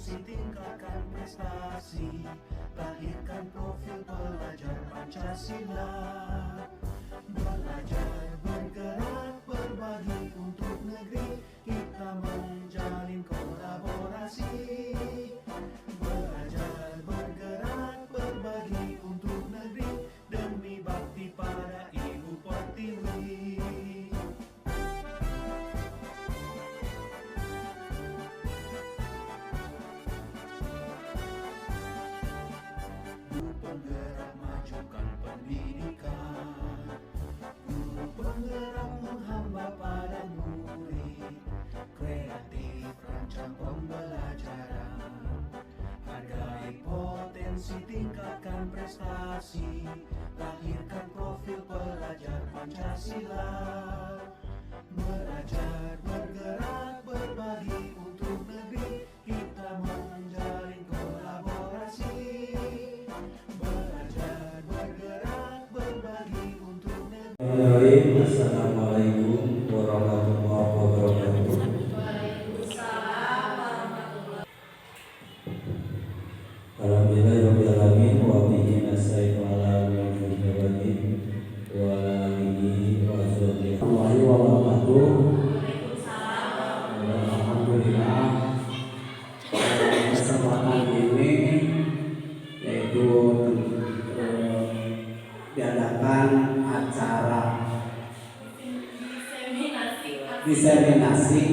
berpotensi tingkatkan prestasi, lahirkan profil pelajar Pancasila. Belajar, bergerak, berbagi untuk negeri, kita menjalin kolaborasi. Belajar, bergerak, berbagi untuk negeri, demi bakti pada Ibu Pertiwi. Guru penggerak majukan pendidikan, guru penggerak menghamba pada murid, kreatif rancang pembelajaran, hargai potensi tingkatkan prestasi, lahirkan profil pelajar Pancasila. Belajar, bergerak, berbagi untuk negeri, kita menjalin kolaborasi. Belajar, bergerak, berbagi untuk negeri. Assalamualaikum warahmatullahi wabarakatuh. Waalaikumsalam warahmatullahi. Alhamdulillahirobbilalamin wa bihi nasta'in ala umuri dunya wa ala alihi wa sahbihi wa barakatuh. Alhamdulillah, kesempatan ini yaitu diadakan acara diseminasi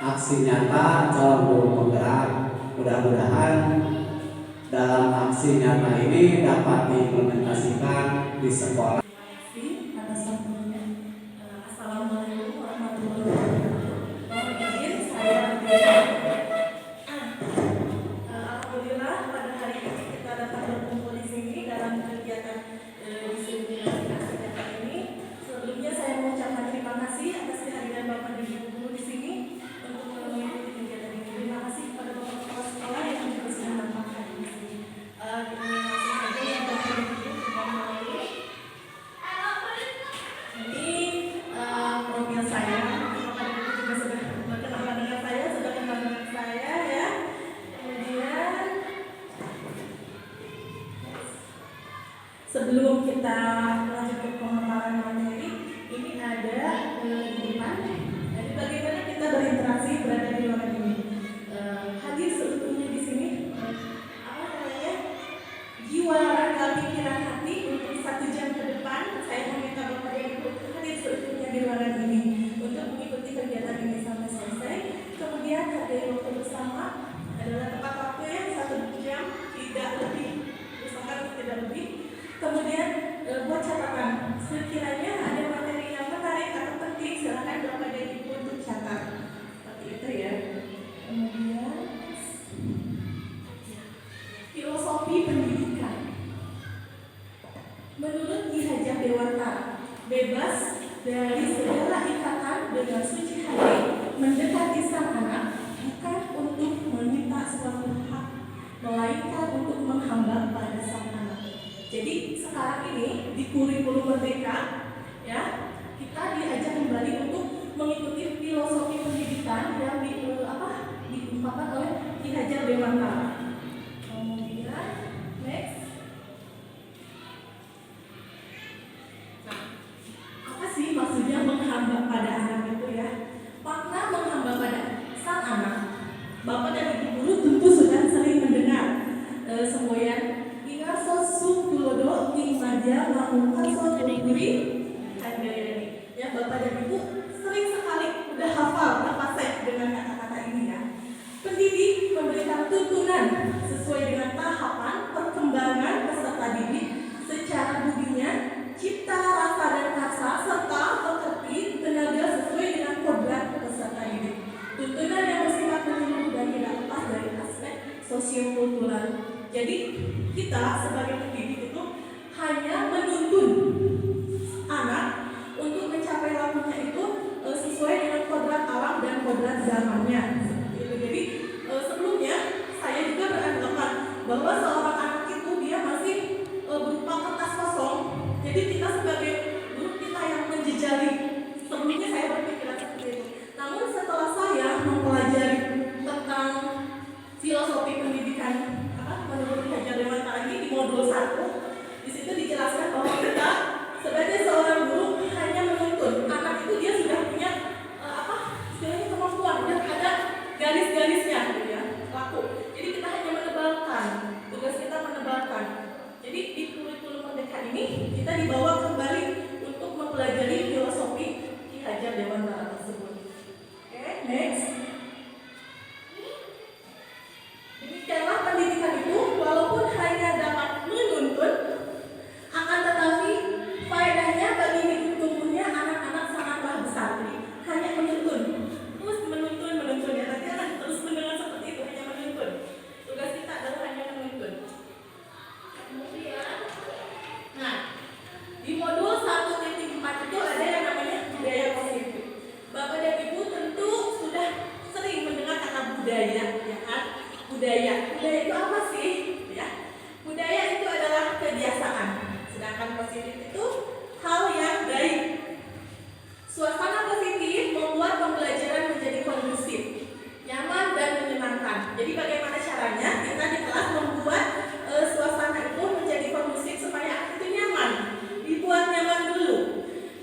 aksi nyata calon guru penggerak. Mudah-mudahan dalam aksi nyata ini dapat diimplementasikan di sekolah. Assalamualaikum warahmatullahi wabarakatuh. Mohon izin saya alhamdulillah pada hari ini kita dapat berkumpul di sini dalam kegiatan diseminasi aksi nyata ini. Sebelumnya saya mengucapkan terima kasih atas kehadiran Bapak dan Ibu guru di sini untuk mengikuti kegiatan ini. Terima kasih kepada Bapak Kepala Sekolah yang juga sudah melakukan di sini. Langsung saja yang Bapak dan Ibu kita mulai. Ini profil saya, Bapak dan Ibu juga sudah berkenalan dengan saya, sudah kenal dengan saya ya. Kemudian sebelum kita lanjut ke pemaparan materi, ini ada di depan. Jadi bagaimana kita berinteraksi berada di ruangan ini. Hadir seutuhnya di sini. Jiwa, raga, pikiran, hati untuk 1 jam ke depan. Saya meminta Bapak dan Ibu hadir seutuhnya di ruangan ini untuk mengikuti kegiatan ini sampai selesai. Kemudian hargai waktu bersama adalah tepat waktu yang 1 jam, tidak lebih. Usahakan tidak lebih. Kemudian buat catatan, sekiranya ada materi yang menarik atau penting, silakan Bapak dan Ibu untuk catat. Seperti itu ya. Kemudian filosofi pendidikan. Menurut Ki Hajar Dewantara, bebas dari segala ikatan dengan suci hati, mendekati sang anak bukan untuk meminta suatu hak, melainkan untuk menghamba pada sang anak. Jadi sekarang ini di kurikulum Merdeka ya, kita diajak kembali untuk mengikuti filosofi pendidikan yang diungkapkan oleh Ki Hajar Dewantara. Kemudian next. Nah, apa sih maksudnya menghamba pada anak itu ya? Makna menghamba pada sang anak. Bapak dan Ibu guru tentu sudah sering mendengar semboyan Ingarso Sung Tulodo Ing Madya Mangungaso Guri Handayani. Ya, Bapak dan Ibu sering sekali udah hafal terpasai dengan kata-kata ini ya. Pendidik memberikan tuntunan sesuai dengan tahapan perkembangan peserta didik secara budinya, cipta, rasa, dan rasa, serta pekerti tenaga sesuai dengan kodrat peserta didik. Tuntunan yang bersifat menyeluruh dan tidak lepas dari aspek sosiokultural. Jadi kita sebagai pendidik itu hanya menuntun anak untuk mencapai lakunya itu sesuai dengan kodrat alam dan kodrat zamannya. Jadi sebelumnya saya juga beranggapan bahwa seorang anak itu dia masih berupa kertas kosong. Jadi kita sebagai guru kita yang menjejali. Sebelumnya saya berpikiran seperti itu. Namun setelah saya mempelajari tentang Next. Demikianlah pendidikan itu walaupun hanya dapat menuntun, akan tetapi faedahnya bagi hidup tumbuhnya anak-anak sangatlah besar. Hanya menuntun, terus menuntun ya. Nanti akan terus mendengar seperti itu, hanya menuntun. Tugas kita adalah hanya menuntun. Kemudian, nah, di modul 1.4 itu ada yang namanya budaya positif. Bapak dan Ibu tentu sudah sering mendengar kata budaya, ya kan? Budaya itu apa sih? Ya, budaya itu adalah kebiasaan, sedangkan positif itu hal yang baik. Suasana positif membuat pembelajaran menjadi kondusif, nyaman dan menyenangkan. Jadi bagaimana caranya kita di kelas membuat suasana itu menjadi kondusif supaya itu nyaman? Dibuat nyaman dulu.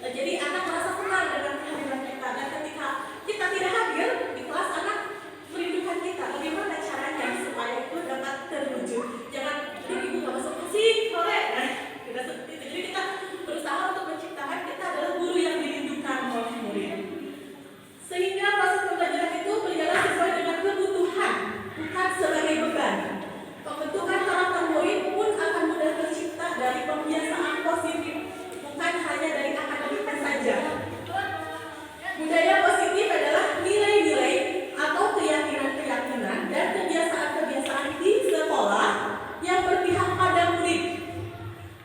Jadi anak merasa senang dengan kehadiran kita, dan ketika kita tidak hadir di kelas, anak merindukan kita. Bagaimana caranya supaya itu dapat terwujud? Jangan ibu nggak masuk sih sore, nah, tidak seperti itu. Jadi kita berusaha untuk menciptakan kita adalah guru yang dirindukan oleh murid, sehingga proses pembelajaran itu berjalan sesuai dengan kebutuhan, bukan sebagai beban. Pembentukan karakter murid pun akan mudah tercipta dari pembiasaan positif, bukan hanya dari akademiknya saja. Budaya positif adalah nilai-nilai atau keyakinan-keyakinan dan kebiasaan-kebiasaan di sekolah yang berpihak pada murid,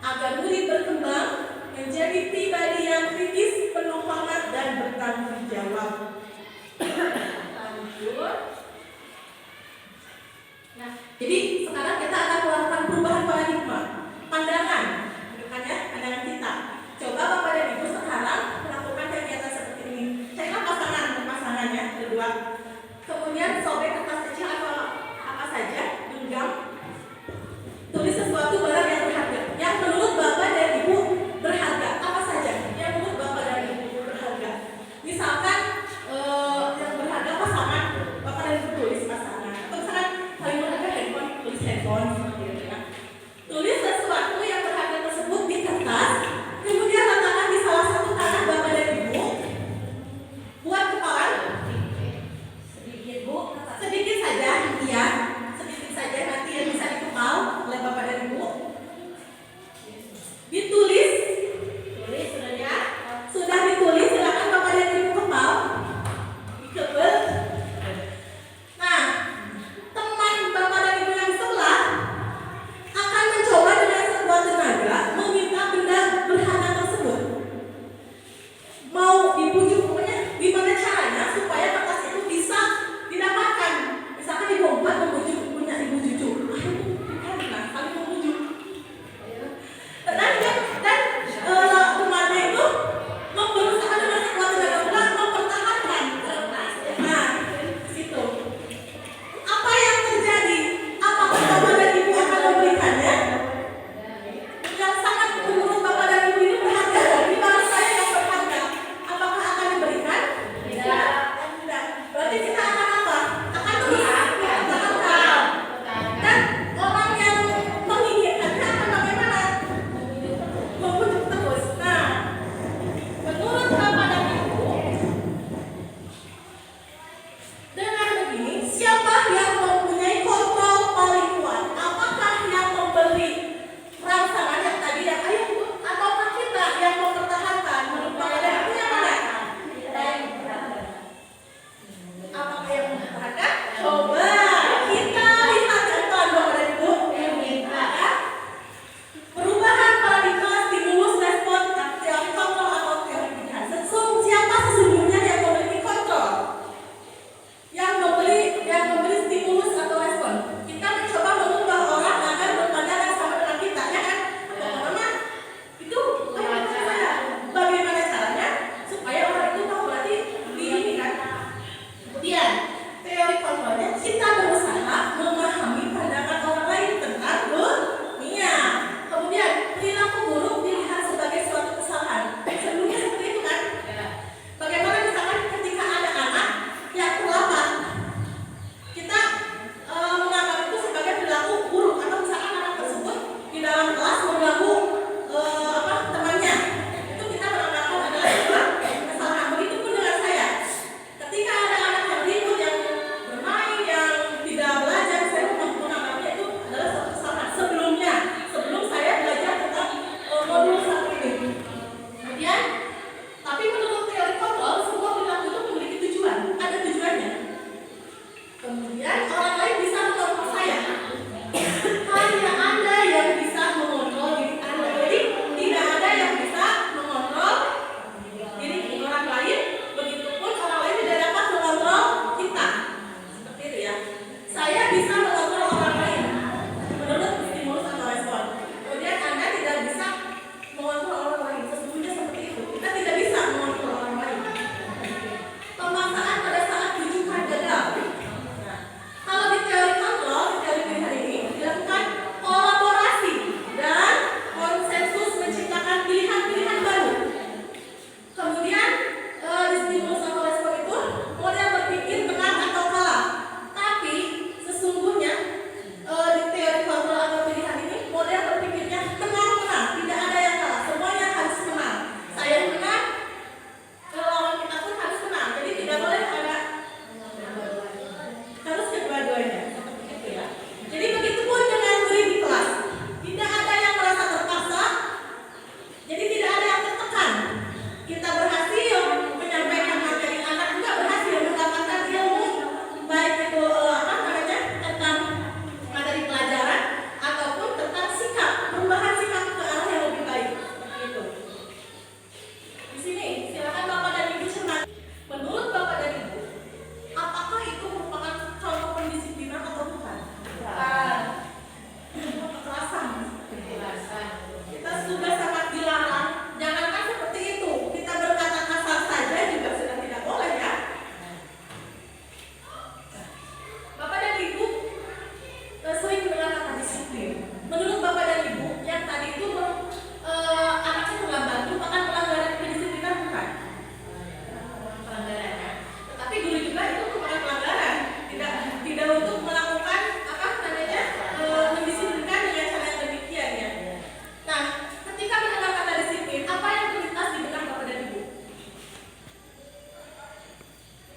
agar murid berkembang menjadi pribadi yang kritis, penuh hormat dan bertanggung jawab. Lanjut. Nah, jadi sekarang kita akan melakukan perubahan paradigma, pandangan, bukan ya, pandangan kita. Coba Bapak dan Ibu sekarang melakukan kegiatan seperti ini. Carilah pasangannya berdua. Kemudian sobek kertas kecil atau apa saja, genggam. Tulis sesuatu barang yang berharga, yang menurut Bapak dan Ibu berharga. Apa saja yang menurut Bapak dan Ibu berharga? Misalkan yang berharga pasangan, Bapak dan Ibu tulis pasangan. Atau misalkan paling berharga handphone, tulis handphone seperti itu ya. Tulis sesuatu yang berharga tersebut di kertas, kemudian letakkan di salah satu tangan Bapak dan Ibu. Buat kepalan.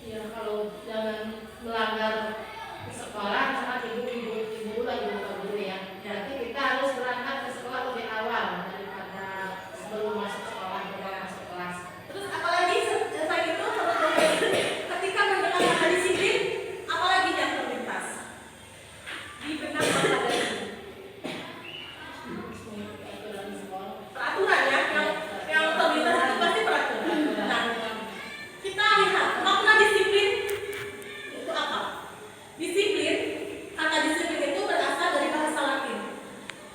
Ya kalau jangan melanggar ke sekolah karena ibu lagi buka guru ya. Jadi kita harus berangkat ke sekolah lebih awal daripada sebelum masuk sekolah atau masuk kelas. Terus apalagi selain itu ketika mendengar kata disiplin, apalagi yang terlintas di benak Bapak dan Ibu? Peraturan ya, yang terlintas itu pasti peraturan. Nah, kita lihat makna disiplin itu apa? Disiplin, kata disiplin itu berasal dari bahasa Latin.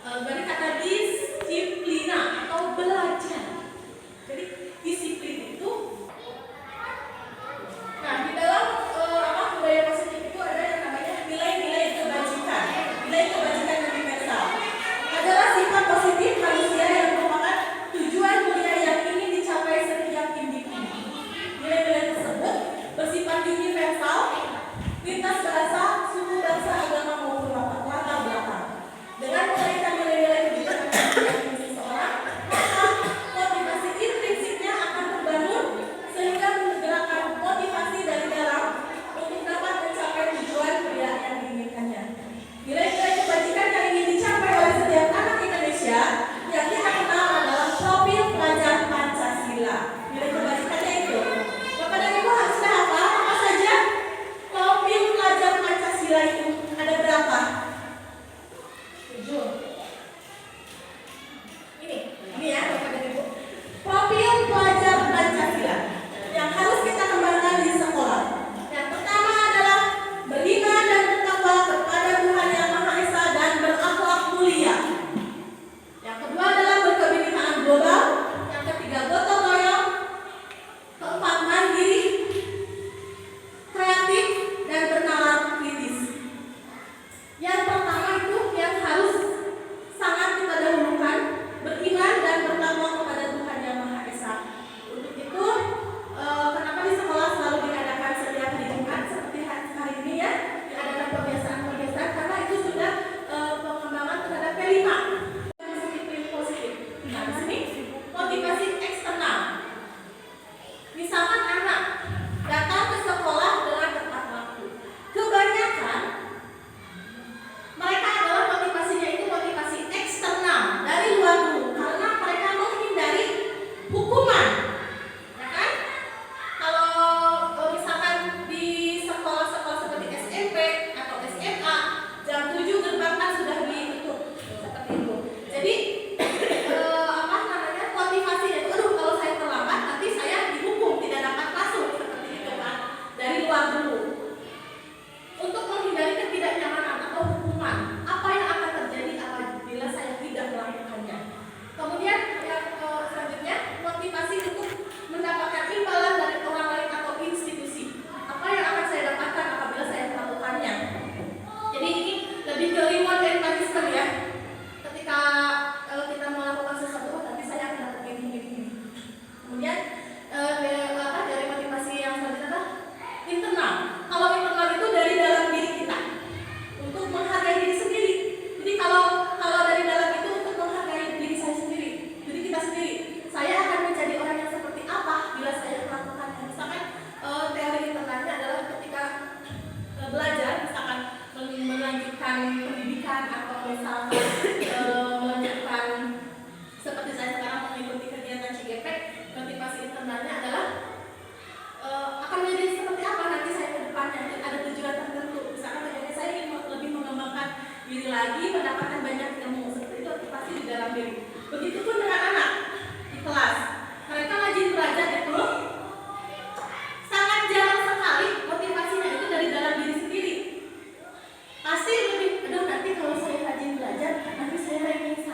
Dari kata disiplina atau belajar. Jadi disiplin itu, nah di dalam budaya positif itu ada yang namanya nilai-nilai kebajikan. Nilai kebajikan universal adalah sifat positif manusia yang merupakan tujuan mulia yang ingin dicapai setiap individu. Nilai-nilai tersebut bersifat universal, lintas bahasa, suku, bangsa, agama maupun latar belakang. Dengan mengkaitkan nilai-nilai kebijakan yang diyakini seseorang, maka motivasi intrinsiknya akan terbangun sehingga menggerakkan motivasi dari dalam untuk dapat mencapai tujuan pria yang diinginkannya. Nilai-nilai kebajikan yang ingin dicapai oleh setiap anak Indonesia yang kita kenal adalah profil pelajar Pancasila. Nilai kebajikannya itu, Bapak dan Ibu harus tahu apa saja profil pelajar Pancasila itu ada berapa? 7. Ini ya Bapak dan Ibu. Profil pelajar Pancasila yang harus kita kembangkan di sekolah. Yang pertama adalah beriman dan bertakwa kepada Tuhan Yang Maha Esa dan berakhlak mulia. Yang kedua adalah berkebinekaan global. Yang ketiga gotong royong. Keempat mandiri, kreatif, dan bernalar kritis. Yang pertama itu yang harus sangat kita dahulukan, beriman dan bertakwa kepada Tuhan Yang Maha Esa. Untuk itu, kenapa di sekolah selalu diadakan setiap hari Jumat seperti hari ini ya, diadakan pembiasaan-pembiasaan karena itu sudah pengembangan terhadap P5. Disiplin positif. Nah, di sini motivasi eksternal. Misalkan anak datang ke sekolah dengan tepat waktu. Kebanyakan mereka adalah motivasinya itu motivasi eksternal dari luar dulu karena mereka menghindari hukuman. Ya kan? Kalau misalkan di sekolah-sekolah seperti SMP atau SMA jam 7 gerbang kan sudah ditutup seperti itu. Jadi motivasinya itu kalau saya terlambat nanti saya dihukum tidak dapat masuk seperti itu kan dari luar dulu. Untuk menghindari ketidaknyamanan atau hukuman, apa yang akan terjadi apabila saya tidak melakukannya. Kemudian yang selanjutnya motivasi untuk mendapatkan imbalan dari orang lain atau institusi. Apa yang akan saya dapatkan apabila saya melakukannya. Jadi ini lebih ke reward and punishment ya. Ketika kita melakukan sesuatu, nanti saya akan dapat ini. Kemudian dari motivasi yang selanjutnya adalah internal. Kalau internal itu dari dalam diri kita untuk menghargai diri sendiri. Jadi kalau dari dalam itu untuk menghargai diri saya sendiri, diri kita sendiri. Saya akan menjadi orang yang seperti apa bila saya melakukannya. Misalkan teori internalnya adalah ketika belajar, misalkan melanjutkan pendidikan atau misalkan melanjutkan seperti saya sekarang mengikuti kegiatan CGP, motivasi internalnya adalah akan menjadi seperti apa nanti saya ke depannya. Ada tujuan tertentu. Misalkan tujuannya saya ingin lebih mengembangkan diri lagi, mendapatkan banyak ilmu. Seperti itu motivasi di dalam diri. Begitupun dengan anak di kelas. Mereka rajin belajar itu sangat jarang sekali motivasinya itu dari dalam diri sendiri. Pasti lebih, nanti kalau saya rajin belajar, nanti saya ranking 1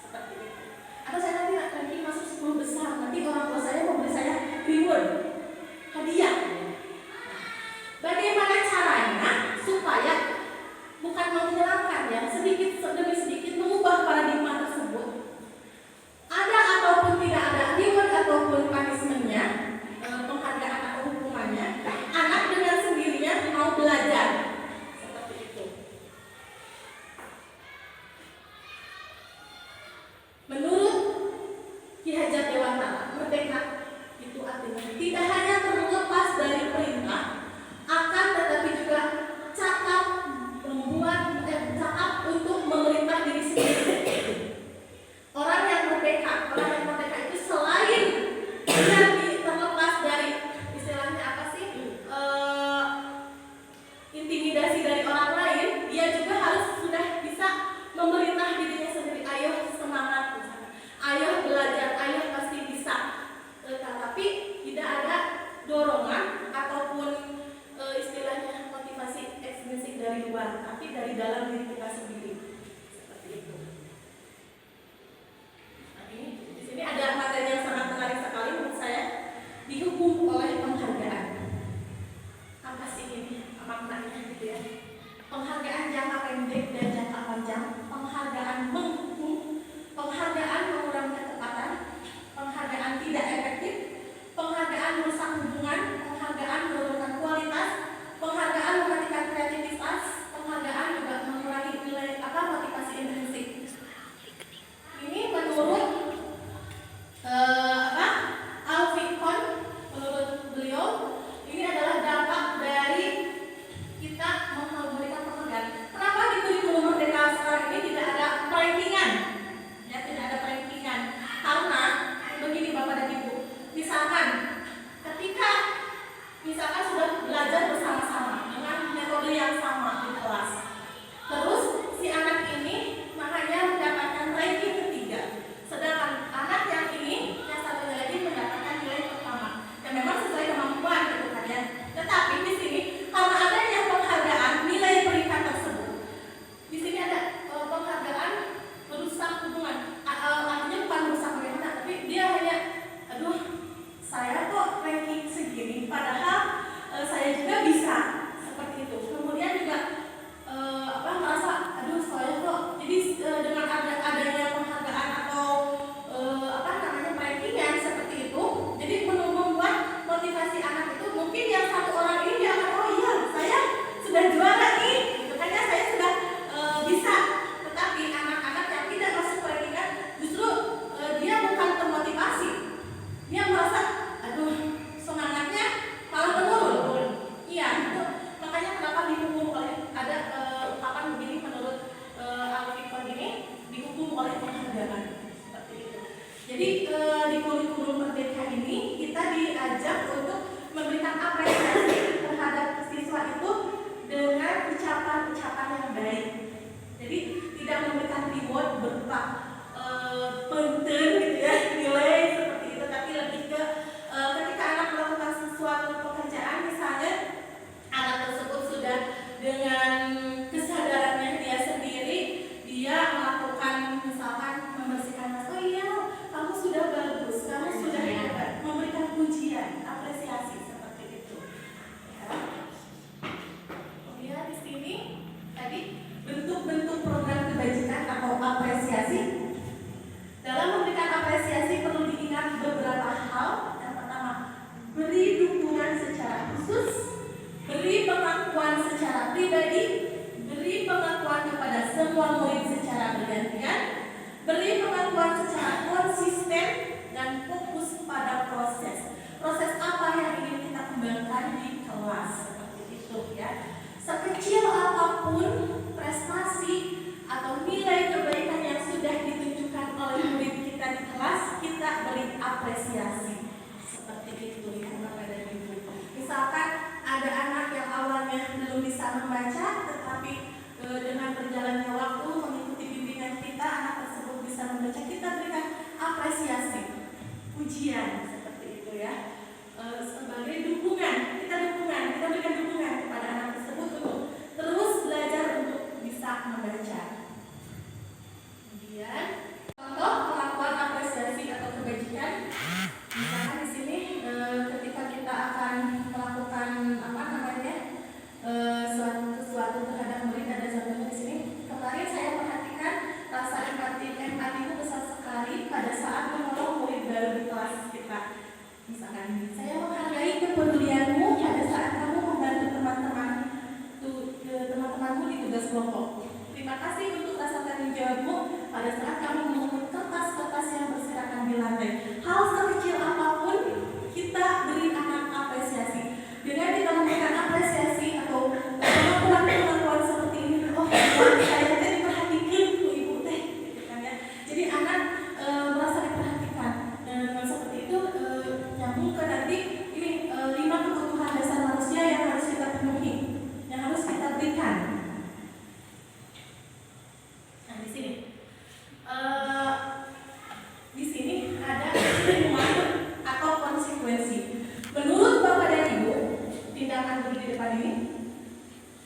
seperti itu. Atau saya nanti ranking masuk 10 besar, nanti orang tua saya mau beli saya reward, hadiah. Bagaimana caranya supaya bukan menghilangkan ya, kelas. Seperti itu ya. Sekecil apapun prestasi atau nilai kebaikan yang sudah ditunjukkan oleh murid kita di kelas, kita beri apresiasi. Seperti itu ya Bapak dan Ibu. Misalkan ada anak yang awalnya belum bisa membaca, tetapi dengan berjalannya waktu mengikuti bimbingan kita, anak tersebut bisa membaca, kita berikan apresiasi, pujian, seperti itu ya. Sebagai dukungan, kita berikan dukungan kepada anak tersebut untuk terus belajar untuk bisa membaca. Kemudian contoh pengakuan apresiasi atau kebajikan, misalkan di sini ketika kita akan melakukan sesuatu terhadap murid, ada contohnya di sini. Kemarin saya perhatikan rasa empatimu besar sekali pada saat menolong murid baru di kelas kita. Misalkan, saya menghargai kepedulianmu pada saat kamu membantu teman-temanmu di tugas kelompok. Terima kasih untuk rasa tanggung jawabmu pada saat kamu memungut kertas-kertas yang berserakan di lantai. Hal sekecil apapun kita beri anak apresiasi. Dengan kita memberikan apresiasi atau pengakuan seperti ini, oh saya teh diperhatikan tuh ibu teh, gitu kan ya. Jadi anak merasa diperhatikan. Dengan seperti itu nyambung ke nanti ini 5 kebutuhan dasar manusia yang harus kita penuhi, yang harus kita berikan. Nah di sini ada hukuman atau konsekuensi. Menurut Bapak dan Ibu, tindakan guru di depan ini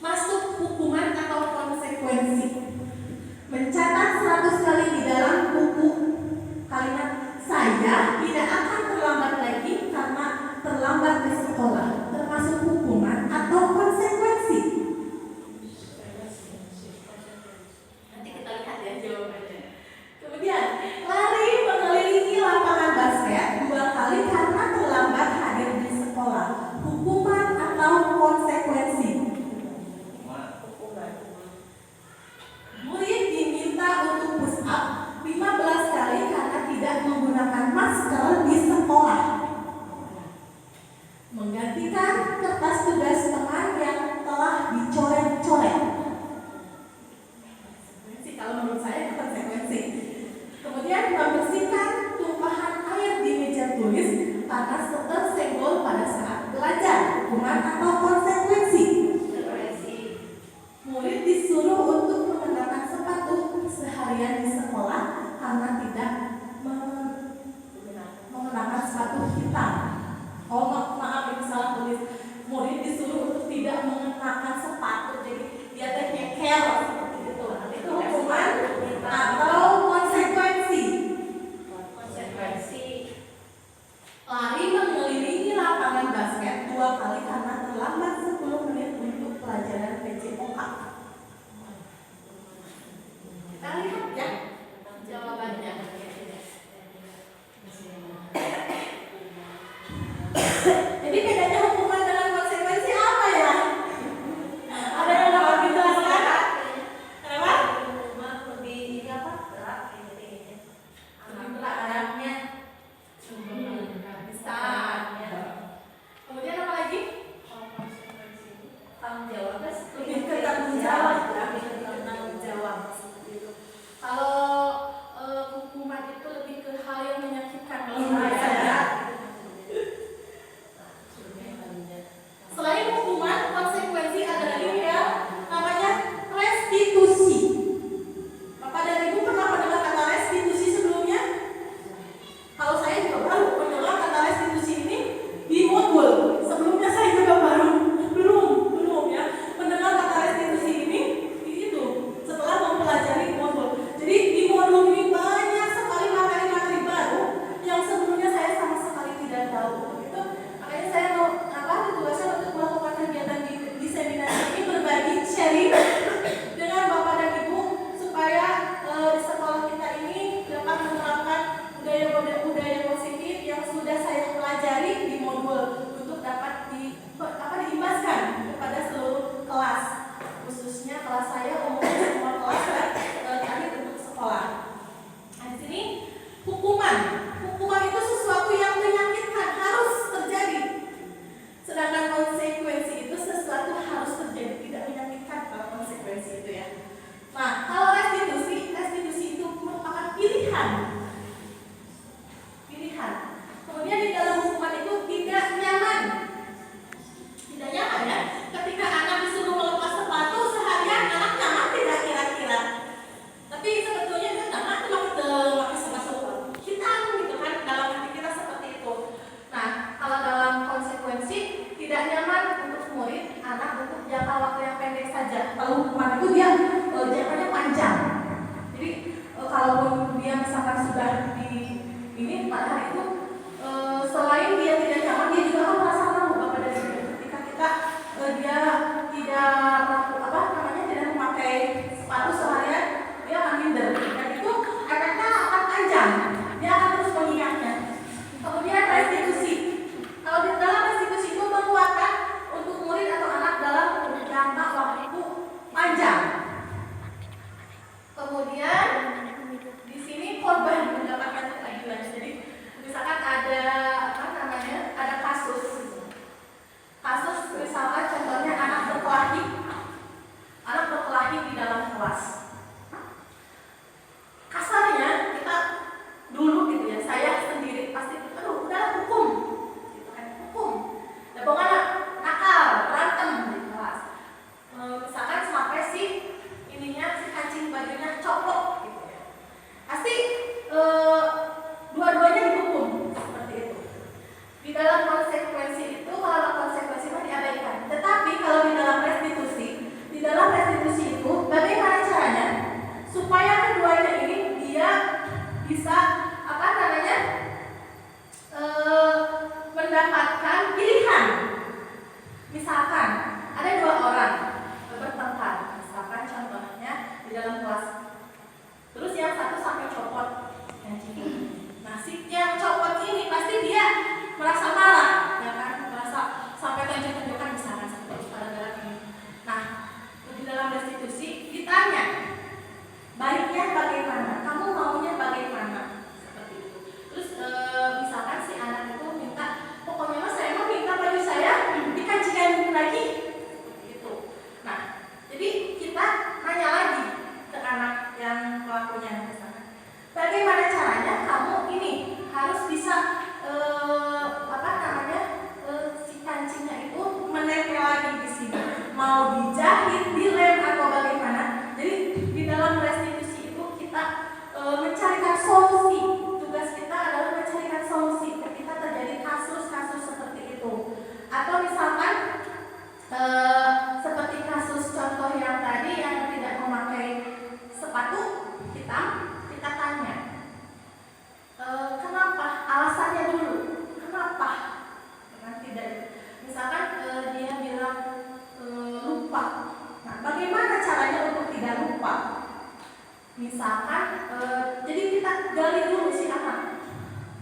masuk hukuman atau konsekuensi. Mencatat 100 kali di dalam buku kalimat saya tidak akan terlambat lagi karena terlambat di sekolah, termasuk hukuman atau konsekuensi. Nanti kita lihat ya jawabannya. Kemudian lari mengelilingi lapangan basket 2 kali karena terlambat hadir di sekolah, hukuman atau konsekuensi. Murid diminta untuk push up 15 kali karena tidak menggunakan masker di sekolah. Menggantikan kertas tugas teman yang telah dicoret-coret. Kalau menurut saya itu konsekuensi. Kemudian membersihkan tumpahan air di meja tulis karena tersenggol pada saat belajar, hukuman atau konsekuensi. Murid disuruh untuk mengenakan sepatu seharian di sekolah karena tidak mengenakan sepatu hitam. Oh maaf ini salah tulis. Murid disuruh untuk tidak mengenakan sepatu, jadi dia teh nyekel seperti itu. Itu hukuman atau konsekuensi. Lari mengelilingi lapangan basket 2 kali karena terlambat 10 menit untuk pelajaran PJOK. Kita lihat ya jawabannya. Jadi bedanya hukuman dengan konsekuensi apa ya? Nah, kalau restitusi itu merupakan pilihan. Kemudian di dalam hukuman itu tidak nyaman ya. Ketika anak disuruh melepas sepatu seharian, anak nyaman tidak kira-kira? Tapi sebetulnya itu nyaman tuh pakai sepatu hitam gitu kan, dalam hati kita seperti itu. Nah, kalau dalam konsekuensi tidak nyaman untuk murid, anak untuk jangka waktu yang pendek saja. Kalau hukuman itu dia jangkanya panjang. Jadi kalaupun dia misalkan sudah di ini pada hari itu, selain dia tidak nyaman, dia juga akan merasa malu Bapak dan Ibu. Ketika kita dia tidak memakai sepatu seharian, dia akan minder. Dan itu efeknya akan panjang. Dia akan terus mengingatnya. Kemudian restitusi. Kalau di dalam restitusi itu menguatkan untuk murid atau anak dalam jangka waktu panjang. Kemudian di sini korban mendapatkan keadilan. Jadi misalkan ada ada kasus misalkan contohnya anak berkelahi di dalam kelas. Kasarnya kita dulu gitu ya, saya sendiri pasti udah hukum gitu kan, dan pokoknya nakal berantem di kelas. Misalkan sampai si kancing bajunya copot gitu ya, pasti dua-duanya dihukum seperti itu. Di dalam konsekuensi itu, kalau konsekuensi itu diabaikan. Tetapi kalau di dalam restitusi itu bagaimana caranya supaya keduanya ini dia bisa mendapatkan pilihan. Misalkan ada dua orang bertengkar, misalkan contohnya di dalam kelas. Terus yang satu sampai copot kancing. Nah, si yang copot ini pasti dia merasa marah, ya kan? Merasa sampai tunjuk-tunjukkan misalkan seperti gara-gara ini. Nah, di dalam restitusi ditanya, baiknya bagaimana? Kamu maunya bagaimana? Seperti itu. Terus misalkan si anak itu minta, pokoknya saya mau minta baju saya dikancingkan lagi, seperti itu. Nah, jadi kita nanya lagi ke anak yang pelakunya misalkan, bagaimana caranya kamu ini harus bisa si kancingnya itu menempel lagi di sini, mau dijahit, dilem atau bagaimana. Jadi di dalam restitusi itu kita mencarikan solusi. Tugas kita adalah mencarikan solusi ketika terjadi kasus-kasus seperti itu. Atau misalkan seperti kasus contoh yang tadi yang tidak memakai sepatu hitam, kita tanya kenapa, alasannya dulu, kenapa tidak. Misalkan dia bilang lupa. Nah, bagaimana caranya untuk tidak lupa? Misalkan jadi kita gali dulu si anak,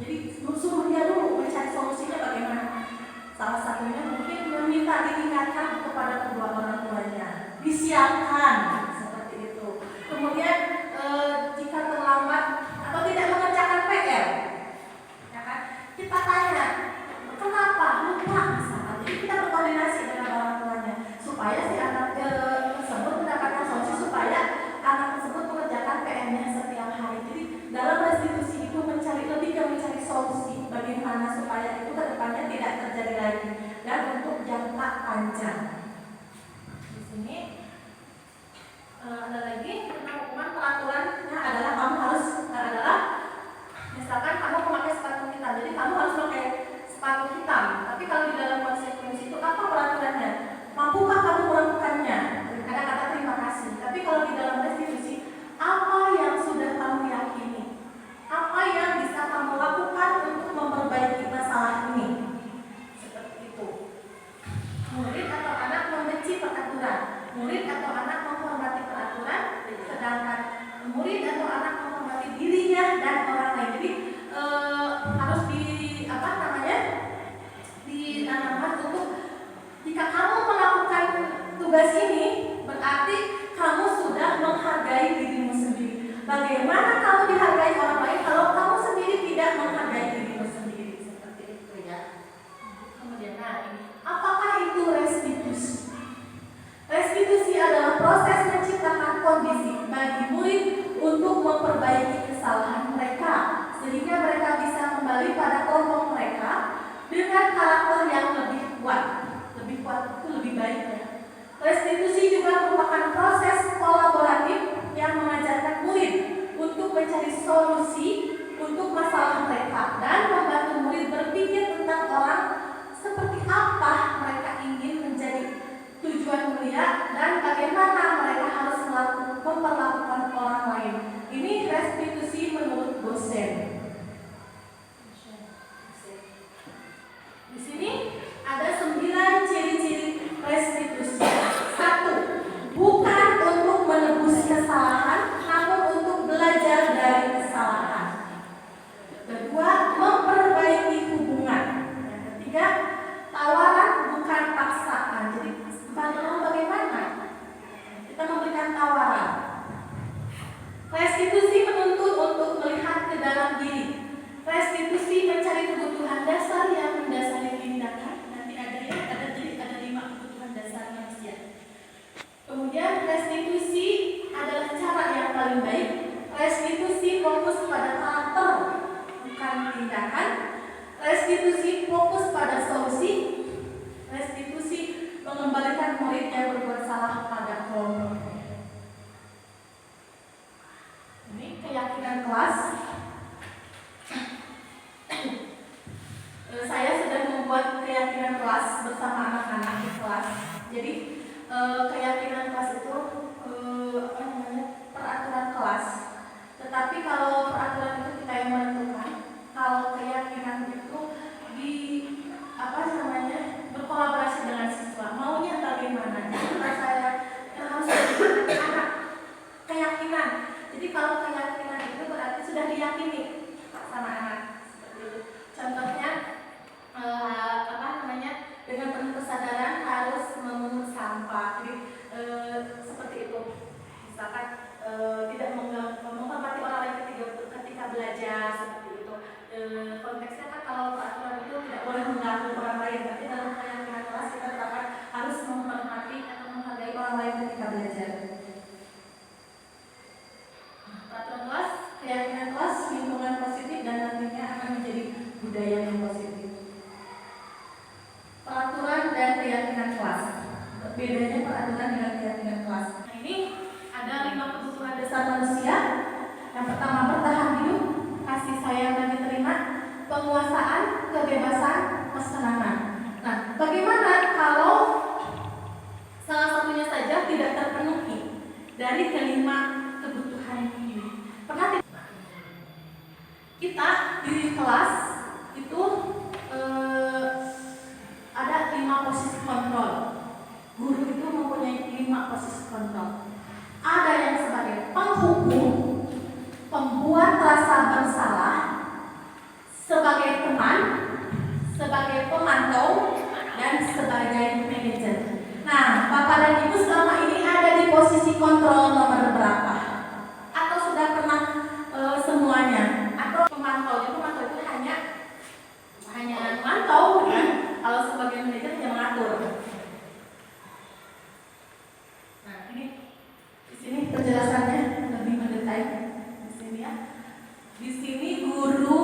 jadi suruh dia dulu mencari solusinya bagaimana. Salah satunya mungkin meminta diingatkan kepada kedua orang tuanya, disiapkan seperti itu. Kemudian jika terlambat atau tidak mengerjakan PR, ya kan, kita tanya kenapa lupa misalkan. Jadi kita berkoordinasi dengan orang tuanya supaya si anak tersebut mendapatkan solusi supaya anak tersebut mengerjakan PR-nya setiap hari. Jadi dalam restitusi itu mencari solusi bagaimana supaya itu kedepannya tidak terjadi lagi dan untuk jangka panjang. Di sini ada lagi tentang hukuman. Peraturannya adalah kamu harus misalkan kamu memakai sepatu hitam, jadi kamu harus pakai sepatu hitam. Tapi kalau di dalam konsekuensi itu apa peraturannya? Mampukah kamu melakukannya? Ada kata terima kasih. Tapi kalau di dalam restitusi, apa yang sudah kamu yakini? Apa yang bisa kamu lakukan untuk memperbaiki masalah ini? Seperti itu. Murid atau anak membenci peraturan, murid atau anak menghormati peraturan, sedangkan murid atau anak menghormati dirinya dan orang lain. Jadi harus ditanamkan untuk jika kamu melakukan tugas ini berarti kamu sudah menghargai dirimu sendiri. Bagaimana kamu dihargai orang lain kalau kamu sendiri tidak menghargai dirimu sendiri? Seperti itu ya. Kemudian apakah itu restitusi? Restitusi adalah proses menciptakan kondisi Restitusi juga merupakan proses kolaboratif yang mengajarkan murid untuk mencari solusi untuk masalah mereka dan membantu murid berpikir tentang orang seperti apa mereka ingin menjadi tujuan mulia dan bagaimana mereka harus memperlakukan orang lain. Ini restitusi menurut dosen. Di sini ada 9 ciri-ciri restitusi. 1. Bukan untuk menebus kesalahan, namun untuk belajar dari kesalahan. 2. Memperbaiki hubungan. Yang ketiga, tawaran bukan paksaan. Jadi bukan bagaimana kita memberikan tawaran. Restitusi menuntut untuk melihat ke dalam diri. Restitusi mencari kebutuhan dasar yang mendasari tindakan. Nanti ada 5 kebutuhan dasar manusia. Kemudian restitusi adalah cara yang paling baik. Restitusi fokus pada karakter, bukan tindakan. Restitusi fokus pada solusi. Restitusi mengembalikan murid yang berbuat salah pada kelompok. Ini keyakinan kelas. Saya sudah membuat keyakinan kelas bersama anak-anak di kelas. Jadi keyakinan kelas itu peraturan kelas. Tetapi kalau peraturan itu kita yang menentukan, kalau keyakinan itu berkolaborasi dengan siswa. Maunya bagaimana? Jadi saya harus anak keyakinan. Jadi kalau keyakinan itu berarti sudah diyakini sama anak. Seperti itu. Contohnya dengan penuh kesadaran harus memungut sampah. Jadi seperti itu. Misalkan tidak menghormati orang lain ketika belajar, seperti itu. Konteksnya kan kalau peraturan itu tidak boleh mengganggu orang lain, tapi dalam keyakinan kelas kita tetapkan harus menghormati atau menghargai orang lain ketika belajar. Peraturan kelas, keyakinan kelas, lingkungan positif dan nantinya akan menjadi budaya yang positif. Peraturan dan keyakinan kelas. Bedanya peraturan dengan keyakinan kelas. Nah, ini ada 5 kebutuhan dasar manusia. Yang pertama, bertahan hidup, kasih sayang dan diterima, penguasaan, kebebasan, kesenangan. Nah, bagaimana kalau salah satunya saja tidak terpenuhi dari kelima kebutuhan ini? Pernah kita di kelas itu ada 5 posisi kontrol. Guru itu mempunyai 5 posisi kontrol. Ada yang sebagai penghukum, pembuat rasa bersalah, sebagai teman, sebagai pemantau, dan sebagai manajer. Nah, Bapak dan Ibu selama ini ada di posisi kontrol nomor berapa? Atau sudah pernah semuanya? Atau pemantau? Jadi pemantau itu hanya memantau, kan? Kalau sebagai manajer hanya mengatur. Nah, ini di sini penjelasannya lebih mendetail. Di sini ya. Di sini guru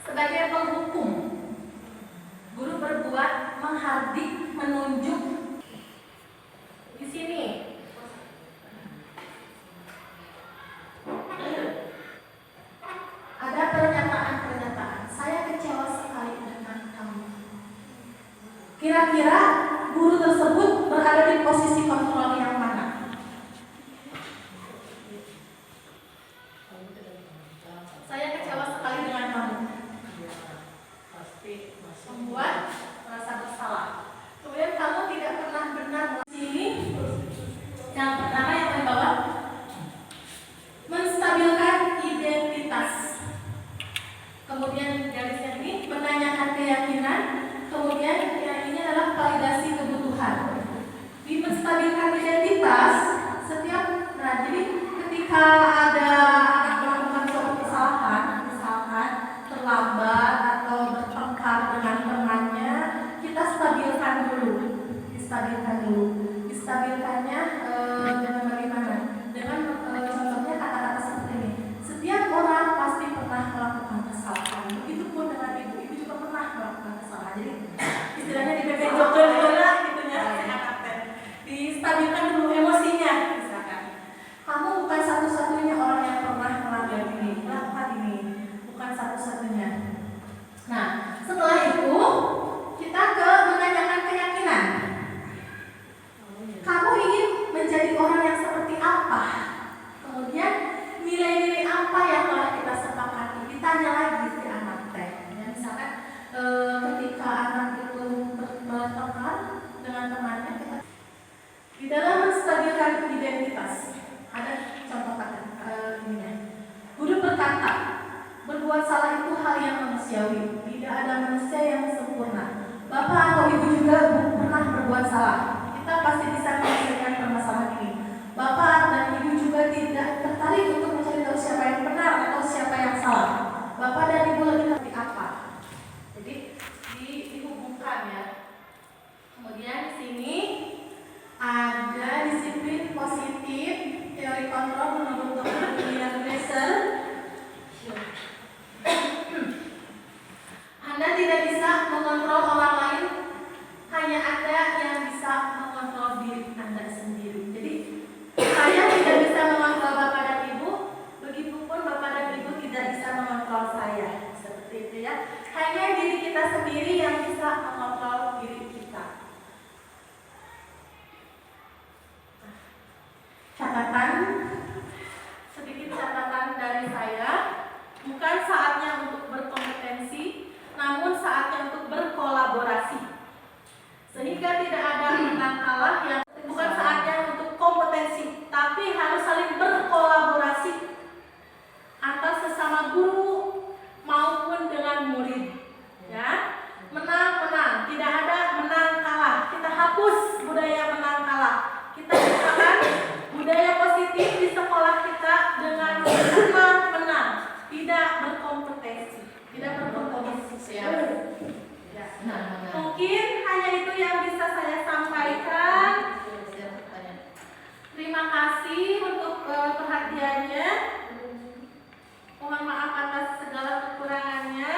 sebagai penghukum. Guru berbuat, menghardik, menunjuk. Di sini ada pernyataan-pernyataan. Saya kecewa sekali dengan kamu. Kira-kira guru tersebut berada di posisi kontrol yang mana? Saya kecewa sekali dengan kamu. Membuat merasa bersalah. Kemudian kamu tidak pernah benar. Ini yang pertama yang paling bawah, menstabilkan identitas. Kemudian garisnya ini menanyakan keyakinan. Kemudian yang ini adalah validasi kebutuhan. Di menstabilkan identitas gembira gitu ya si anak teh. Distabilkan dulu emosinya misalkan. Kamu bukan satu-satunya orang yang pernah melanggar ini, melakukan ini, bukan satu-satunya. Nah, setelah itu kita ke menanyakan keyakinan. Kamu ingin menjadi orang yang seperti apa? Kemudian nilai-nilai apa yang telah kita sepakati? Ditanya lagi si anak teh. Ya, misalkan ketika anak itu bertengkar dengan temannya, kita di dalam menstabilkan identitas ada contoh kata ininya. Guru berkata, berbuat salah itu hal yang manusiawi. Tidak ada manusia yang sempurna. Bapak atau ibu juga pernah berbuat salah. Kita pasti bisa menyelesaikan permasalahan ini. Bapak dan ibu juga tidak tertarik untuk mencari tahu siapa yang benar atau siapa yang salah. Bapak dan ibu lebih seperti apa? Jadi dihubungkan ya. Kemudian di sini ada disiplin positif, teori kontrol menurut Dr. William Glasser. Anda tidak bisa mengontrol orang lain, hanya Anda yang bisa mengontrol diri Anda sendiri. Jadi saya tidak bisa mengontrol Bapak dan Ibu, begitupun Bapak dan Ibu tidak bisa mengontrol saya. Seperti itu ya. Hanya diri kita sendiri yang bisa mengontrol diri kita. Catatan, sedikit catatan dari saya. Bukan saatnya untuk berkompetensi, namun saatnya untuk berkolaborasi. Sehingga tidak ada menang kalah yang bukan saatnya untuk kompetensi, tapi harus saling berkolaborasi antara sesama guru maupun dengan murid. Ya, menang-menang, tidak ada menang kalah. Kita hapus budaya menang kalah. Kita ciptakan budaya positif di sekolah kita dengan menang, tidak berkompetisi, tidak berkompetisi. Ya. Mungkin hanya itu yang bisa saya sampaikan. Terima kasih untuk perhatiannya. Mohon maaf atas segala kekurangannya.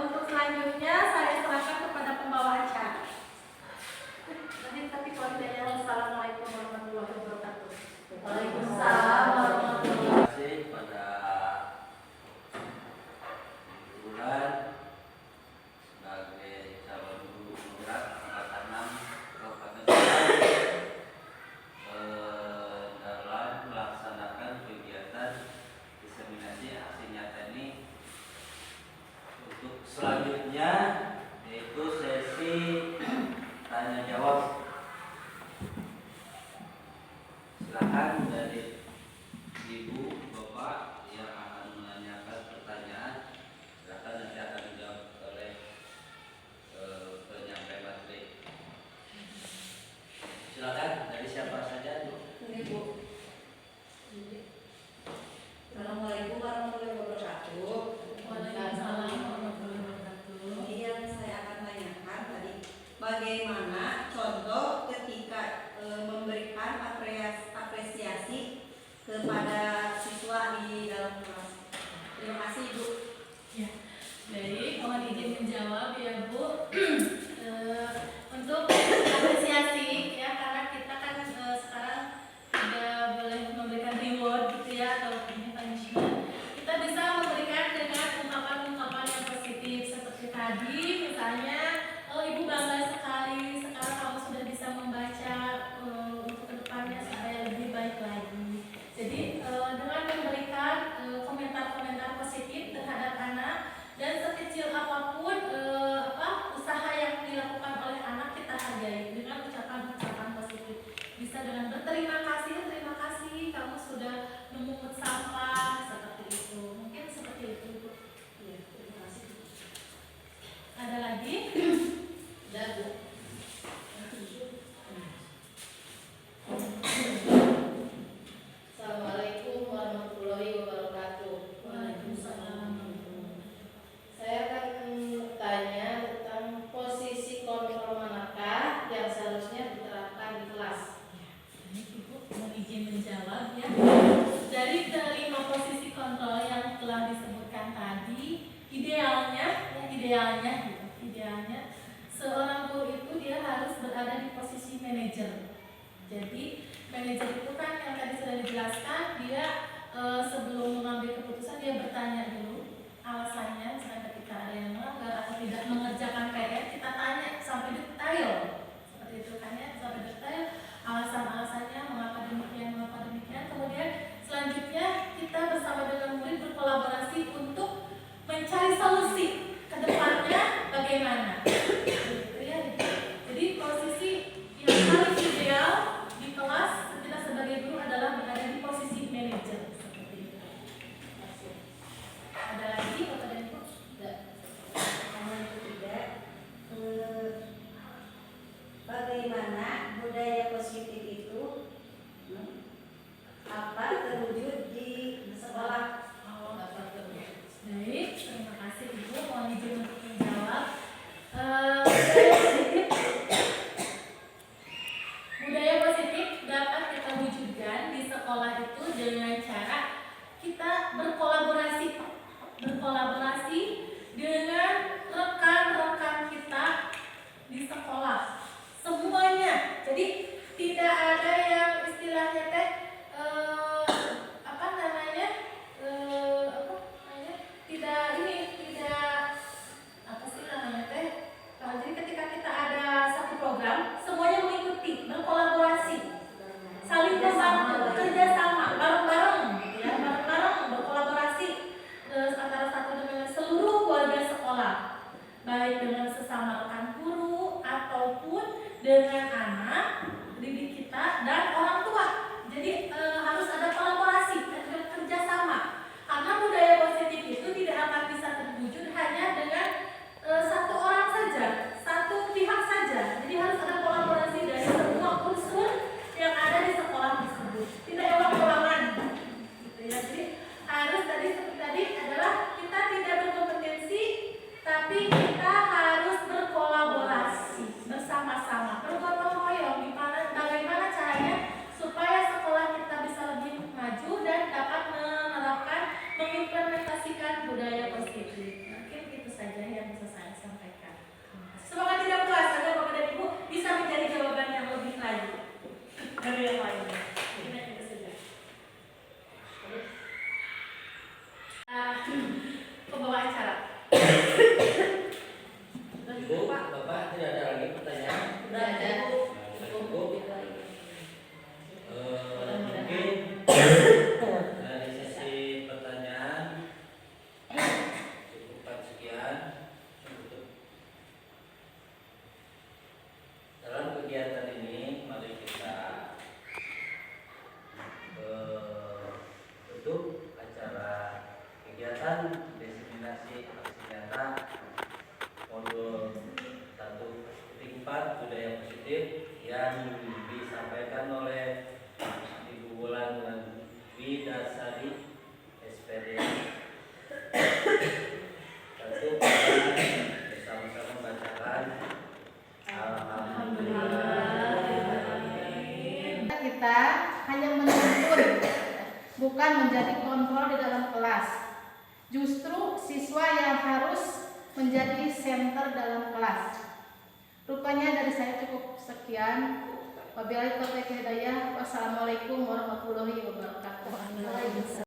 Untuk selanjutnya saya serahkan kepada pembawa acara. Tapi kalau tidak, wassalamualaikum warahmatullahi wabarakatuh. Waalaikumsalam warahmatullahi wabarakatuh. Terima kasih pada Bulan sebagai calon guru penggerak angkatan 6 Kabupaten dalam melaksanakan kegiatan diseminasi aksi nyata ini. Untuk selanjutnya yaitu sesi tanya jawab. Silakan dari Ibu, Bapak yang akan menanyakan pertanyaan, silakan nanti akan dijawab oleh penyampai materi. Silakan dari siapa saja, Bu? Ibu. Assalamualaikum warahmatullahi wabarakatuh. Waalaikumsalam warahmatullahi wabarakatuh. Ini yang saya akan tanyakan tadi, bagaimana contoh ketika memberikan apresiasi kepada siswa di dalam kelas. Terima kasih, Ibu. Ya, baik, mohon izin menjawab ya Bu. Untuk apresiasi ya, karena kita kan sekarang tidak boleh memberikan reward gitu ya, atau ini punishment. Kita bisa memberikan dengan ungkapan-ungkapan yang positif seperti tadi, misalnya, oh Ibu bangga sekali sekarang kamu sudah bisa membaca untuk kedepannya supaya lebih baik lagi. Jadi dengan memberikan komentar-komentar positif terhadap anak, dan sekecil apapun usaha yang dilakukan oleh anak kita hargai dengan ucapan-ucapan positif. Bisa dengan berterima kasih, terima kasih kamu sudah memungut sampah, seperti itu. Mungkin seperti itu, Bu. Iya, terima kasih. Ada lagi? Ya, Bu. Assalamualaikum Jadi manajer itu kan yang tadi sudah dijelaskan, dia sebelum mengambil keputusan dia bertanya dulu alasannya. Misalnya ketika ada yang melanggar atau tidak mengerjakan PR, kita tanya sampai detail seperti itu kan ya, sampai detail alasan-alasannya mengapa demikian. Kemudian selanjutnya kita bersama dengan murid berkolaborasi untuk mencari solusi ke depannya bagaimana. Gitu ya. Jadi posisi yang paling ideal di kelas kita sebagai guru adalah berada di posisi manajer seperti itu. Ada lagi Bapak dan Ibu? Tidak. Hanya itu tidak. Bagaimana budaya positif itu apa terwujud di sekolah? Baik, terima kasih Ibu. Mohon izin untuk menjawab. Budaya positif dapat kita wujudkan di sekolah itu dengan cara kita berkolaborasi dengan rekan-rekan kita di sekolah semuanya. Jadi tidak ada yang istilahnya teh jadi ketika kita ada satu program, semuanya mengikuti, berkolaborasi, saling membantu, kerja sama, bareng-bareng, gitu ya, bareng-bareng berkolaborasi antara satu dengan seluruh warga sekolah, baik dengan sesama rekan guru ataupun dengan anak didik kita dan orang tua. Jadi harus ada kolaborasi dan kerja sama. Karena budaya positif itu tidak akan bisa terwujud hanya dengan satu orang saja, satu pihak saja. Jadi harus ada kolaborasi dari semua unsur yang ada di sekolah tersebut. Tidak ulang-ulangan, gitu ya. Jadi harus seperti tadi adalah kita tidak berkompetensi, tapi kita harus berkolaborasi bersama-sama, bergotong royong. Bagaimana caranya supaya sekolah kita bisa lebih maju dan dapat menerapkan, mengimplementasikan budaya positif. Mungkin itu saja yang bisa saya sampaikan. Semoga tidak puas agar Bapak dan Ibu bisa mencari jawaban yang lebih lagi dari yang lainnya. Ini itu saja. Pembawa acara. Ibu, Bapak tidak ada lagi pertanyaan? Sudah ada. Cukup. Mungkin dari sesi pertanyaan cukupkan sekian. Dalam kegiatan ini mari kita tutup acara kegiatan diseminasi aksi nyata modul 1.4 budaya positif yang disampaikan oleh Ibu Wulan Widasari SPD. Tentu kita bersama-sama membacakan kita hanya menuntun, bukan menjadi kontrol di dalam kelas. Justru siswa yang harus menjadi center dalam kelas. Rupanya dari saya cukup sekian. Wabillahi taufiq hidayah. Wassalamualaikum warahmatullahi wabarakatuh.